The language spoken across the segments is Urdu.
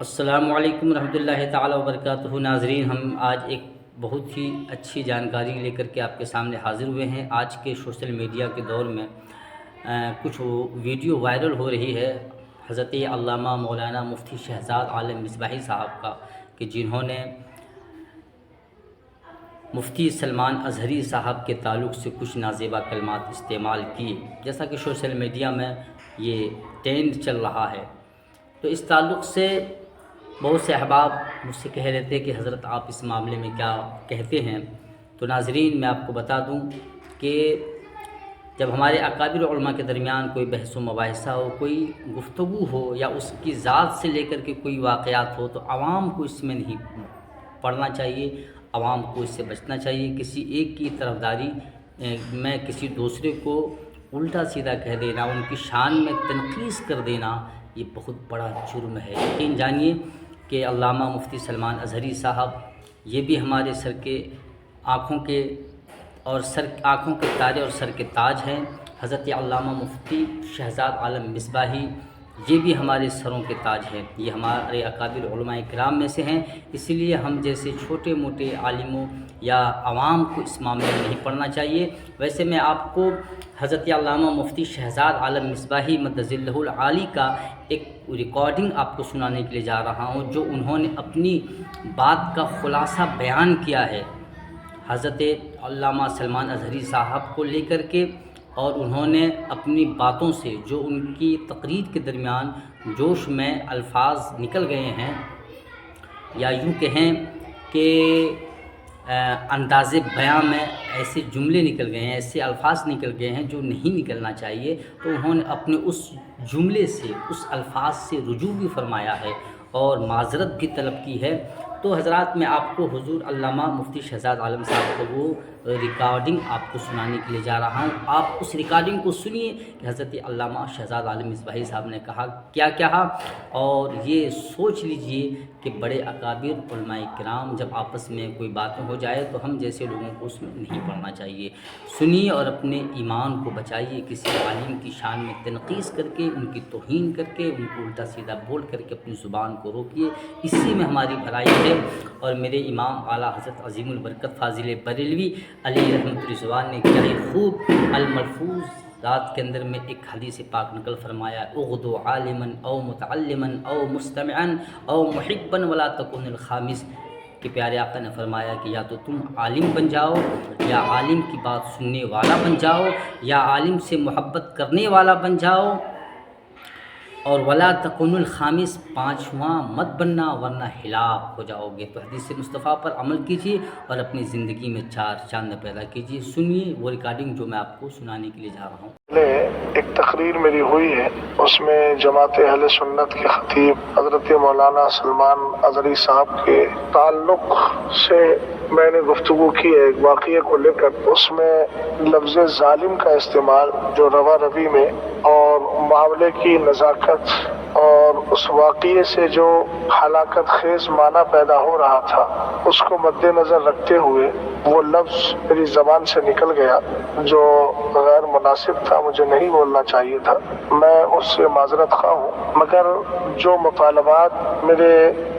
السلام علیکم ورحمۃ اللہ تعالیٰ وبرکاتہ۔ ناظرین، ہم آج ایک بہت ہی اچھی جانکاری لے کر کے آپ کے سامنے حاضر ہوئے ہیں۔ آج کے سوشل میڈیا کے دور میں کچھ ویڈیو وائرل ہو رہی ہے حضرت علامہ مولانا مفتی شہزاد عالم مصباحی صاحب کا، کہ جنہوں نے مفتی سلمان اظہری صاحب کے تعلق سے کچھ نازیبا کلمات استعمال کیے، جیسا کہ سوشل میڈیا میں یہ ٹرینڈ چل رہا ہے۔ تو اس تعلق سے بہت سے احباب مجھ سے کہہ رہے تھے کہ حضرت آپ اس معاملے میں کیا کہتے ہیں۔ تو ناظرین، میں آپ کو بتا دوں کہ جب ہمارے اکابر علماء کے درمیان کوئی بحث و مباحثہ ہو، کوئی گفتگو ہو، یا اس کی ذات سے لے کر کے کوئی واقعات ہو، تو عوام کو اس میں نہیں پڑھنا چاہیے، عوام کو اس سے بچنا چاہیے۔ کسی ایک کی طرفداری میں کسی دوسرے کو الٹا سیدھا کہہ دینا، ان کی شان میں تنقیص کر دینا، یہ بہت بڑا جرم ہے۔ یقین جانیے کہ علامہ مفتی سلمان اظہری صاحب یہ بھی ہمارے سر کے آنکھوں کے تارے اور سر کے تاج ہیں۔ حضرت علامہ مفتی شہزاد عالم مصباحی یہ بھی ہمارے سروں کے تاج ہیں، یہ ہمارے اکابر علماء کرام میں سے ہیں۔ اسی لیے ہم جیسے چھوٹے موٹے عالموں یا عوام کو اس معاملے میں نہیں پڑھنا چاہیے۔ ویسے میں آپ کو حضرت علامہ مفتی شہزاد عالم مصباحی مدظلہ العالی کا ایک ریکارڈنگ آپ کو سنانے کے لیے جا رہا ہوں، جو انہوں نے اپنی بات کا خلاصہ بیان کیا ہے حضرت علامہ سلمان اظہری صاحب کو لے کر کے، اور انہوں نے اپنی باتوں سے جو ان کی تقریر کے درمیان جوش میں الفاظ نکل گئے ہیں، یا یوں کہیں کہ انداز بیان میں ایسے جملے نکل گئے ہیں، ایسے الفاظ نکل گئے ہیں جو نہیں نکلنا چاہیے، تو انہوں نے اپنے اس جملے سے، اس الفاظ سے رجوع بھی فرمایا ہے اور معذرت بھی طلب کی ہے۔ تو حضرات، میں آپ کو حضور علامہ مفتی شہزاد عالم صاحب کو وہ ریکارڈنگ آپ کو سنانے کے لیے جا رہا ہوں۔ آپ اس ریکارڈنگ کو سنیے کہ حضرت علامہ شہزاد عالم مصباحی صاحب نے کیا کہا، اور یہ سوچ لیجئے کہ بڑے اکابر علماء کرام جب آپس میں کوئی باتیں ہو جائے تو ہم جیسے لوگوں کو اس میں نہیں پڑھنا چاہیے۔ سنیے اور اپنے ایمان کو بچائیے، کسی عالم کی شان میں تنقیص کر کے، ان کی توہین کر کے، ان کو الٹا سیدھا بول کر کے اپنی زبان کو روکیے، اسی میں ہماری بھلائی ہے۔ اور میرے امام اعلیٰ حضرت عظیم البرکت فاضل بریلوی علیہ رحمۃ الرضوان نے کیا ہی خوب الملفوظ ذات کے اندر میں ایک حدیث پاک نقل فرمایا، اغدو عالما او متعلما او مستمعا او محبا ولا تکن الخامس، کہ پیارے آقا نے فرمایا کہ یا تو تم عالم بن جاؤ، یا عالم کی بات سننے والا بن جاؤ، یا عالم سے محبت کرنے والا بن جاؤ، اور ولا تکن الخامس، پانچواں مت بننا ورنہ ہلاک ہو جاؤ گے۔ تو حدیث مصطفیٰ پر عمل کیجیے اور اپنی زندگی میں چار چاند پیدا کیجیے۔ سنیے وہ ریکارڈنگ جو میں آپ کو سنانے کے لیے جا رہا ہوں۔ ایک تقریر میری ہوئی ہے، اس میں جماعت اہل سنت کے خطیب حضرت مولانا سلمان اظہری صاحب کے تعلق سے میں نے گفتگو کی ہے ایک واقعے کو لے کر۔ اس میں لفظ ظالم کا استعمال جو روا روی میں اور معاملے کی نزاکت اور اس واقعے سے جو ہلاکت خیز معنی پیدا ہو رہا تھا، اس کو مد نظر رکھتے ہوئے وہ لفظ میری زبان سے نکل گیا جو غیر مناسب تھا، مجھے نہیں بولنا چاہیے تھا، میں اس سے معذرت خواہ ہوں۔ مگر جو مطالبات میرے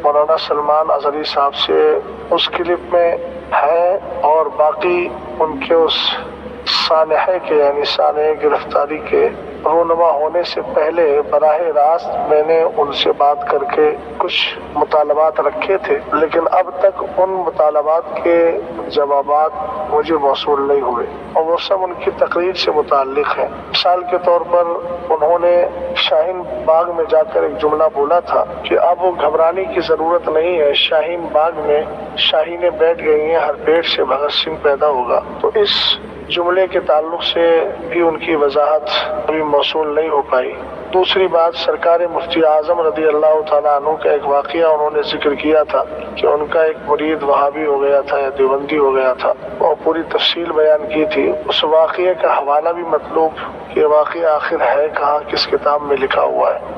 مولانا سلمان اظہری صاحب سے اس کلپ میں ہے، اور باقی ان کے اس سانحے کے یعنی سانحے گرفتاری کے رونما ہونے سے پہلے براہ راست میں نے ان سے بات کر کے کچھ مطالبات رکھے تھے، لیکن اب تک ان مطالبات کے جوابات مجھے موصول نہیں ہوئے، اور وہ سب ان کی تقریر سے متعلق ہیں۔ مثال کے طور پر انہوں نے شاہین باغ میں جا کر ایک جملہ بولا تھا کہ اب گھبرانے کی ضرورت نہیں ہے، شاہین باغ میں شاہینیں بیٹھ گئی ہیں، ہر پیٹ سے بھگت سنگھ پیدا ہوگا۔ تو اس جملے کے تعلق سے بھی ان کی وضاحت ابھی موصول نہیں ہو پائی۔ دوسری بات، سرکار مفتی اعظم رضی اللہ تعالیٰ عنہ کا ایک واقعہ انہوں نے ذکر کیا تھا کہ ان کا ایک مرید وہابی ہو گیا تھا یا دیوبندی ہو گیا تھا، اور پوری تفصیل بیان کی تھی۔ اس واقعے کا حوالہ بھی مطلوب کہ واقعہ آخر ہے کہاں، کس کتاب میں لکھا ہوا ہے۔